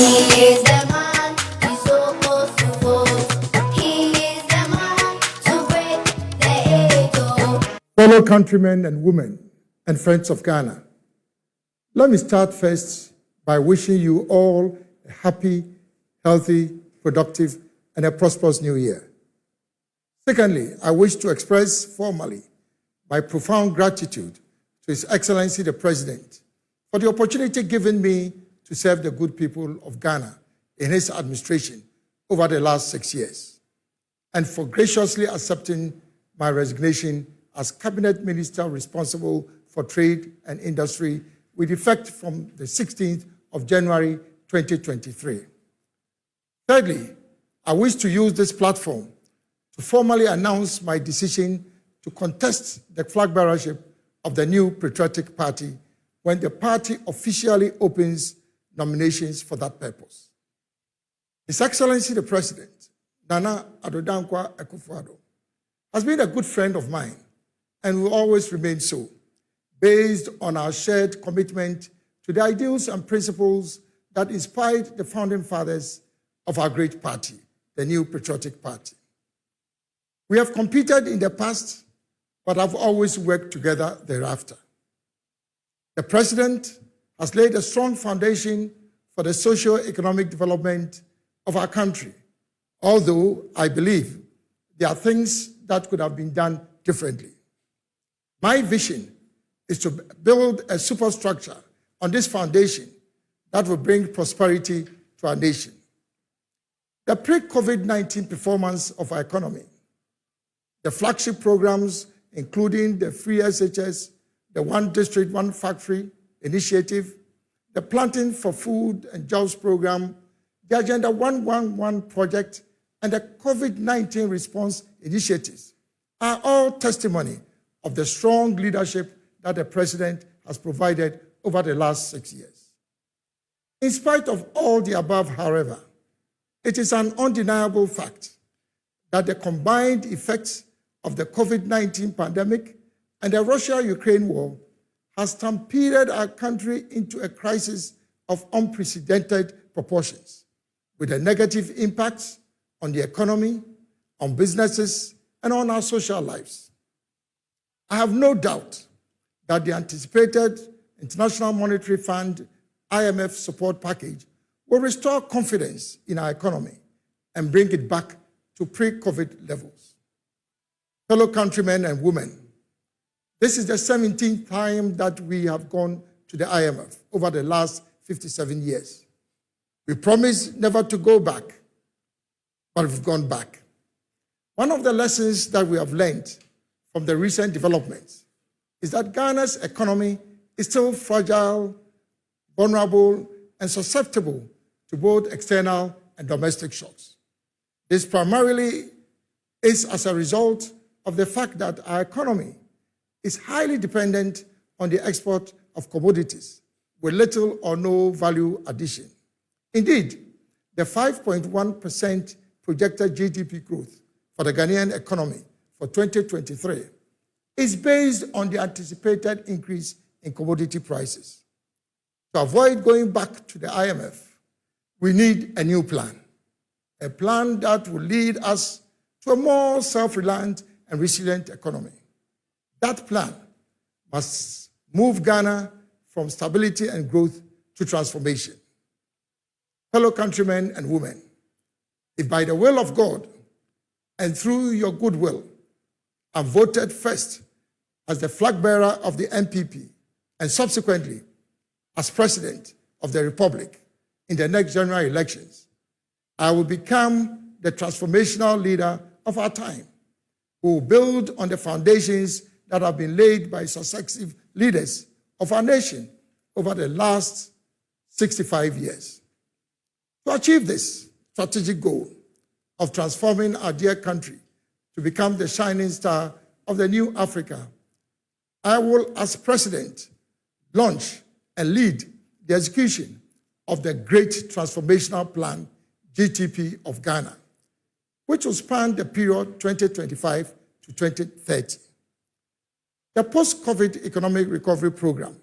is the man we supposed to vote. He is the man to break the age. Fellow countrymen and women and friends of Ghana, let me start first by wishing you all a happy, healthy, productive, and a prosperous new year. Secondly, I wish to express formally my profound gratitude to His Excellency the President for the opportunity given me to serve the good people of Ghana in his administration over the last 6 years, and for graciously accepting my resignation as Cabinet Minister responsible for trade and industry with effect from the 16th of January 2023. Thirdly, I wish to use this platform to formally announce my decision to contest the flag bearership of the new Patriotic Party when the party officially opens nominations for that purpose. His Excellency the President, Nana Addo Dankwa Akufo-Addo, has been a good friend of mine and will always remain so, based on our shared commitment to the ideals and principles that inspired the founding fathers of our great party, the new Patriotic Party. We have competed in the past, but have always worked together thereafter. The President has laid a strong foundation for the socio-economic development of our country, although I believe there are things that could have been done differently. My vision is to build a superstructure on this foundation that will bring prosperity to our nation. The pre-COVID-19 performance of our economy, the flagship programs including the Free SHS, the One District, One Factory initiative, the Planting for Food and Jobs program, the Agenda 111 project, and the COVID-19 response initiatives are all testimony of the strong leadership that the President has provided over the last 6 years. In spite of all the above, however, it is an undeniable fact that the combined effects of the COVID-19 pandemic and the Russia-Ukraine war has stampeded our country into a crisis of unprecedented proportions, with a negative impacts on the economy, on businesses, and on our social lives. I have no doubt that the anticipated International Monetary Fund IMF support package will restore confidence in our economy and bring it back to pre-COVID levels. Fellow countrymen and women, this is the 17th time that we have gone to the IMF over the last 57 years. We promised never to go back, but we've gone back. One of the lessons that we have learned from the recent developments is that Ghana's economy is still fragile, vulnerable, and susceptible to both external and domestic shocks. This primarily is as a result of the fact that our economy is highly dependent on the export of commodities with little or no value addition. Indeed, the 5.1% projected GDP growth for the Ghanaian economy for 2023 is based on the anticipated increase in commodity prices. To avoid going back to the IMF, we need a new plan, a plan that will lead us to a more self-reliant and resilient economy. That plan must move Ghana from stability and growth to transformation. Fellow countrymen and women, if by the will of God and through your goodwill, I'm voted first as the flag bearer of the NPP and subsequently as President of the Republic in the next general elections, I will become the transformational leader of our time, who will build on the foundations that have been laid by successive leaders of our nation over the last 65 years. To achieve this strategic goal of transforming our dear country to become the shining star of the new Africa, I will, as President, launch and lead the execution of the Great Transformational Plan, GTP of Ghana, which will span the period 2025 to 2030. The post-COVID economic recovery program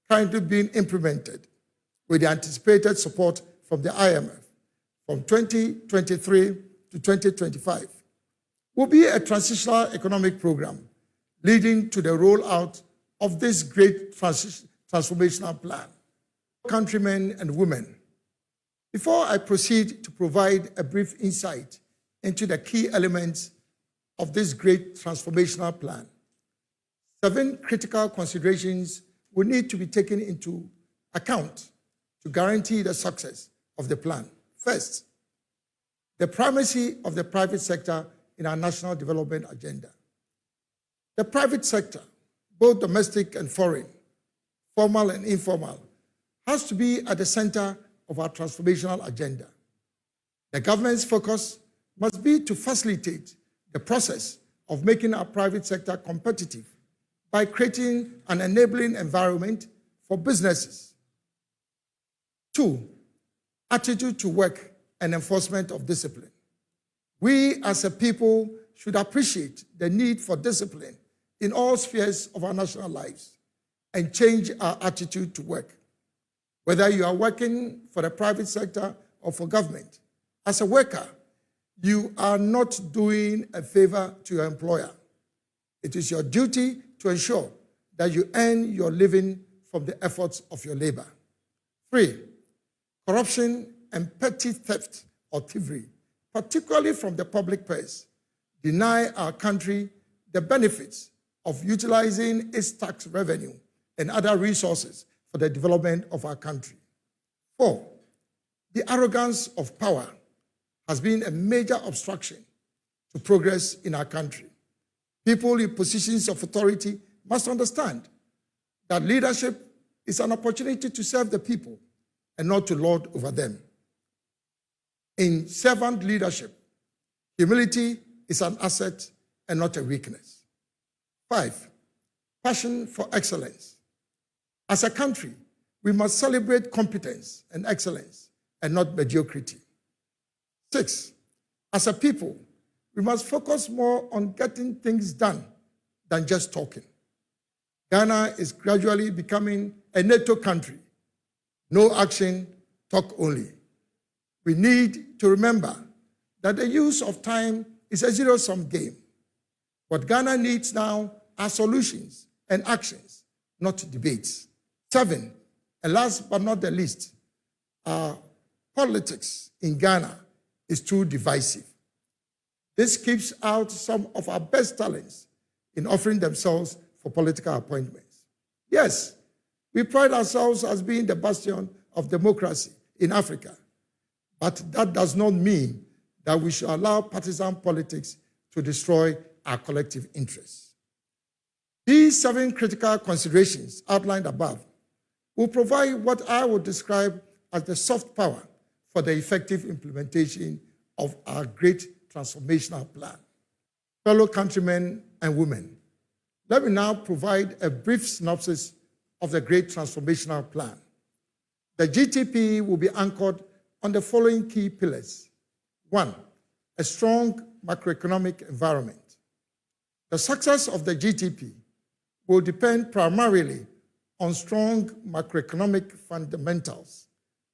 currently being implemented with the anticipated support from the IMF from 2023 to 2025 will be a transitional economic program leading to the rollout of this great transformational plan. Countrymen and women, before I proceed to provide a brief insight into the key elements of this great transformational plan, 7 critical considerations will need to be taken into account to guarantee the success of the plan. First, the primacy of the private sector in our national development agenda. The private sector, both domestic and foreign, formal and informal, has to be at the center of our transformational agenda. The government's focus must be to facilitate the process of making our private sector competitive by creating an enabling environment for businesses. 2, attitude to work and enforcement of discipline. We as a people should appreciate the need for discipline in all spheres of our national lives and change our attitude to work. Whether you are working for the private sector or for government, as a worker, you are not doing a favor to your employer. It is your duty to ensure that you earn your living from the efforts of your labor. 3, corruption and petty theft or thievery, particularly from the public purse, deny our country the benefits of utilizing its tax revenue and other resources for the development of our country. 4, the arrogance of power has been a major obstruction to progress in our country. People in positions of authority must understand that leadership is an opportunity to serve the people and not to lord over them. In servant leadership, humility is an asset and not a weakness. 5, passion for excellence. As a country, we must celebrate competence and excellence and not mediocrity. 6, as a people, we must focus more on getting things done than just talking. Ghana is gradually becoming a NATO country. No action, talk only. We need to remember that the use of time is a zero-sum game. What Ghana needs now are solutions and actions, not debates. 7, and last but not the least, our politics in Ghana is too divisive. This keeps out some of our best talents in offering themselves for political appointments. Yes, we pride ourselves as being the bastion of democracy in Africa, but that does not mean that we should allow partisan politics to destroy our collective interests. These 7 critical considerations outlined above will provide what I would describe as the soft power for the effective implementation of our great transformational plan. Fellow countrymen and women, let me now provide a brief synopsis of the great transformational plan. The GTP will be anchored on the following key pillars. 1, a strong macroeconomic environment. The success of the GTP will depend primarily on strong macroeconomic fundamentals,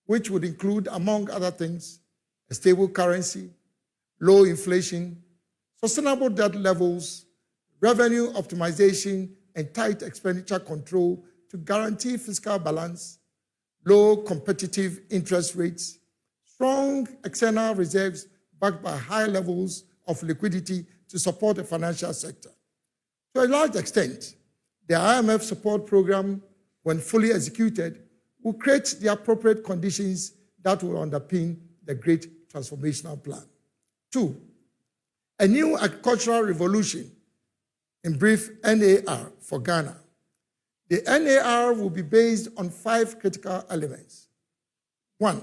which would include, among other things, a stable currency, low inflation, sustainable debt levels, revenue optimization, and tight expenditure control to guarantee fiscal balance, low competitive interest rates, strong external reserves backed by high levels of liquidity to support the financial sector. To a large extent, the IMF support program, when fully executed, will create the appropriate conditions that will underpin the great transformational plan. 2, a new agricultural revolution, in brief, NAR for Ghana. The NAR will be based on 5 critical elements. 1,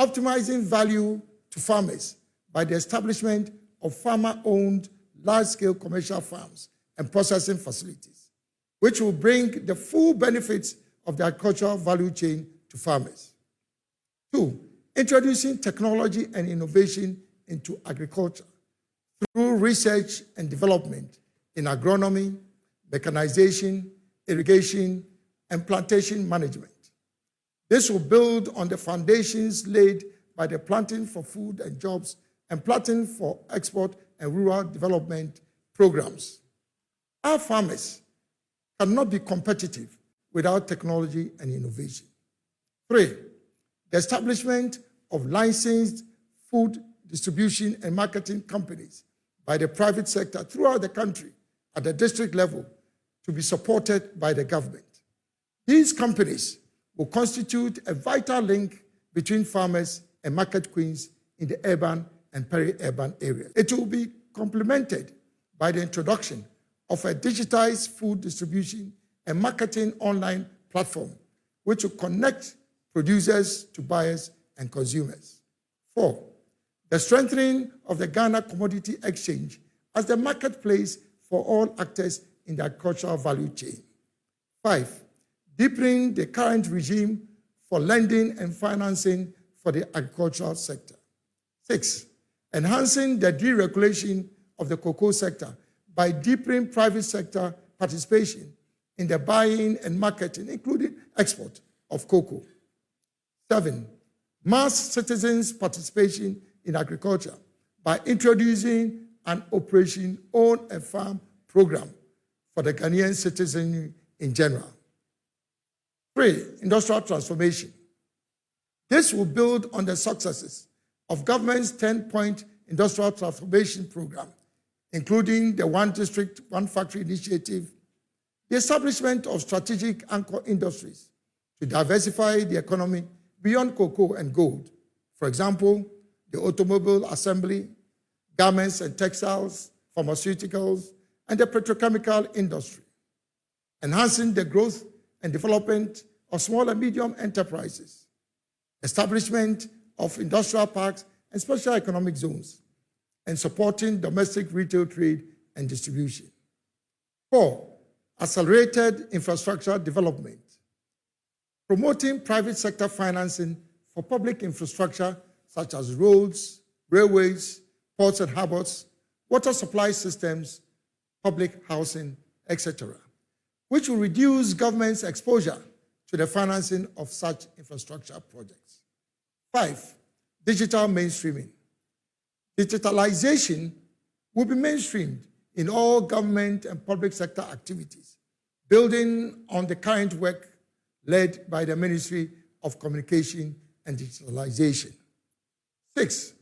optimizing value to farmers by the establishment of farmer-owned large-scale commercial farms and processing facilities, which will bring the full benefits of the agricultural value chain to farmers. 2, introducing technology and innovation into agriculture through research and development in agronomy, mechanization, irrigation, and plantation management. This will build on the foundations laid by the Planting for Food and Jobs and Planting for Export and Rural Development programs. Our farmers cannot be competitive without technology and innovation. 3, the establishment of licensed food distribution and marketing companies by the private sector throughout the country at the district level to be supported by the government. These companies will constitute a vital link between farmers and market queens in the urban and peri-urban areas. It will be complemented by the introduction of a digitized food distribution and marketing online platform, which will connect producers to buyers and consumers. 4, the strengthening of the Ghana Commodity Exchange as the marketplace for all actors in the agricultural value chain. 5, deepening the current regime for lending and financing for the agricultural sector. 6, enhancing the deregulation of the cocoa sector by deepening private sector participation in the buying and marketing, including export of cocoa. 7, mass citizens' participation in agriculture by introducing an Operation Own a Farm program for the Ghanaian citizen in general. 3, industrial transformation. This will build on the successes of government's 10-point industrial transformation program, including the One District, One Factory initiative, the establishment of strategic anchor industries to diversify the economy beyond cocoa and gold. For example, the automobile assembly, garments and textiles, pharmaceuticals, and the petrochemical industry. Enhancing the growth and development of small and medium enterprises. Establishment of industrial parks and special economic zones, and supporting domestic retail trade and distribution. 4, accelerated infrastructure development. Promoting private sector financing for public infrastructure such as roads, railways, ports and harbors, water supply systems, public housing, etc., which will reduce government's exposure to the financing of such infrastructure projects. 5, digital mainstreaming. Digitalization will be mainstreamed in all government and public sector activities, building on the current work led by the Ministry of Communication and Digitalization. 6,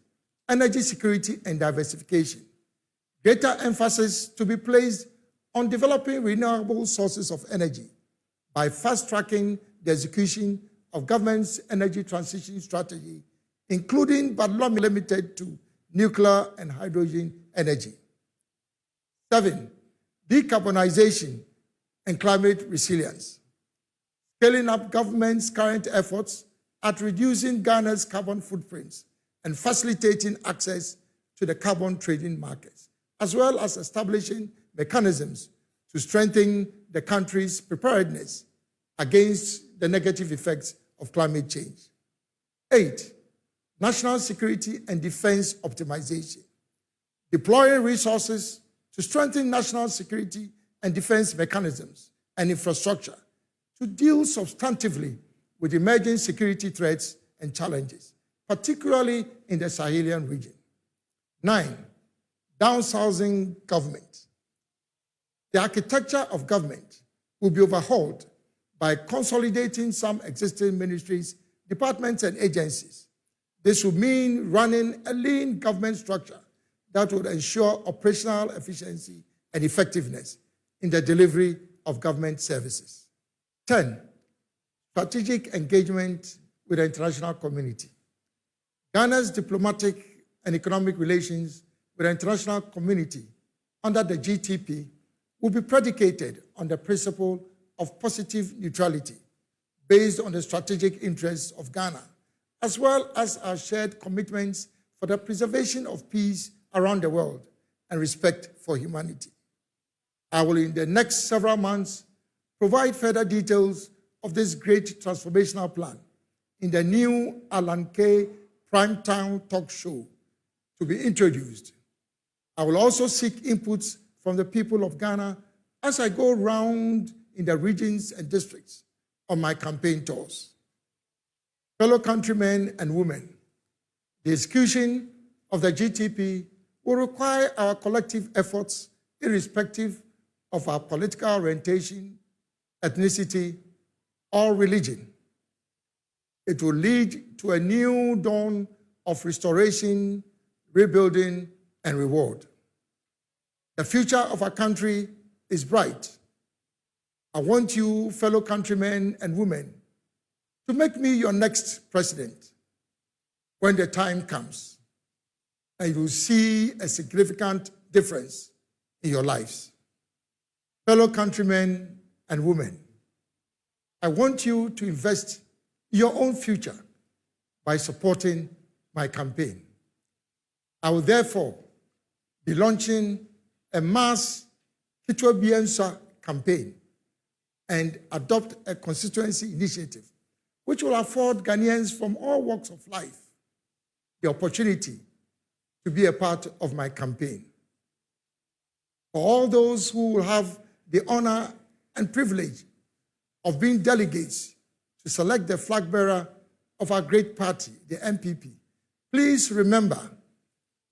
energy security and diversification. Greater emphasis to be placed on developing renewable sources of energy by fast-tracking the execution of government's energy transition strategy, including but not limited to nuclear and hydrogen energy. 7, decarbonization and climate resilience. Scaling up government's current efforts at reducing Ghana's carbon footprints and facilitating access to the carbon trading markets, as well as establishing mechanisms to strengthen the country's preparedness against the negative effects of climate change. 8, national security and defense optimization. Deploying resources to strengthen national security and defense mechanisms and infrastructure to deal substantively with emerging security threats and challenges, particularly in the Sahelian region. 9, downsizing government. The architecture of government will be overhauled by consolidating some existing ministries, departments, and agencies. This will mean running a lean government structure that would ensure operational efficiency and effectiveness in the delivery of government services. 10, strategic engagement with the international community. Ghana's diplomatic and economic relations with the international community under the GTP will be predicated on the principle of positive neutrality based on the strategic interests of Ghana, as well as our shared commitments for the preservation of peace around the world and respect for humanity. I will, in the next several months, provide further details of this great transformational plan in the new Alan Kay Primetime Talk Show to be introduced. I will also seek inputs from the people of Ghana as I go around in the regions and districts on my campaign tours. Fellow countrymen and women, the execution of the GTP will require our collective efforts irrespective of our political orientation, ethnicity, or religion. It will lead to a new dawn of restoration, rebuilding, and reward. The future of our country is bright. I want you, fellow countrymen and women, to make me your next president when the time comes, and you will see a significant difference in your lives. Fellow countrymen and women, I want you to invest in your own future by supporting my campaign. I will therefore be launching a mass Ketewa Biensa campaign and adopt a constituency initiative which will afford Ghanaians from all walks of life the opportunity to be a part of my campaign. For all those who will have the honor and privilege of being delegates to select the flag bearer of our great party, the NPP, please remember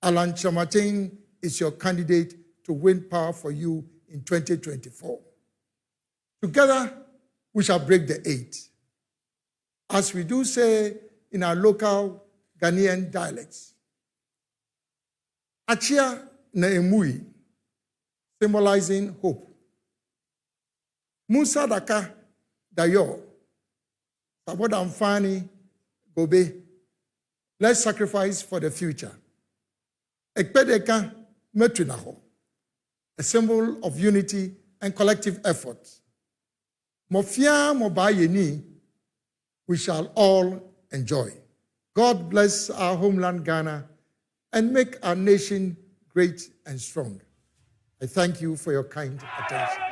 Alan Kyerematen is your candidate to win power for you in 2024. Together, we shall break the eight. As we do say in our local Ghanaian dialects, Achia na emui, symbolizing hope. Musa daka dayo, sabodamfani gobe. Let's sacrifice for the future. Ekpedeka metrinaho, a symbol of unity and collective effort. Mofia mobayeni, we shall all enjoy. God bless our homeland Ghana and make our nation great and strong. I thank you for your kind attention.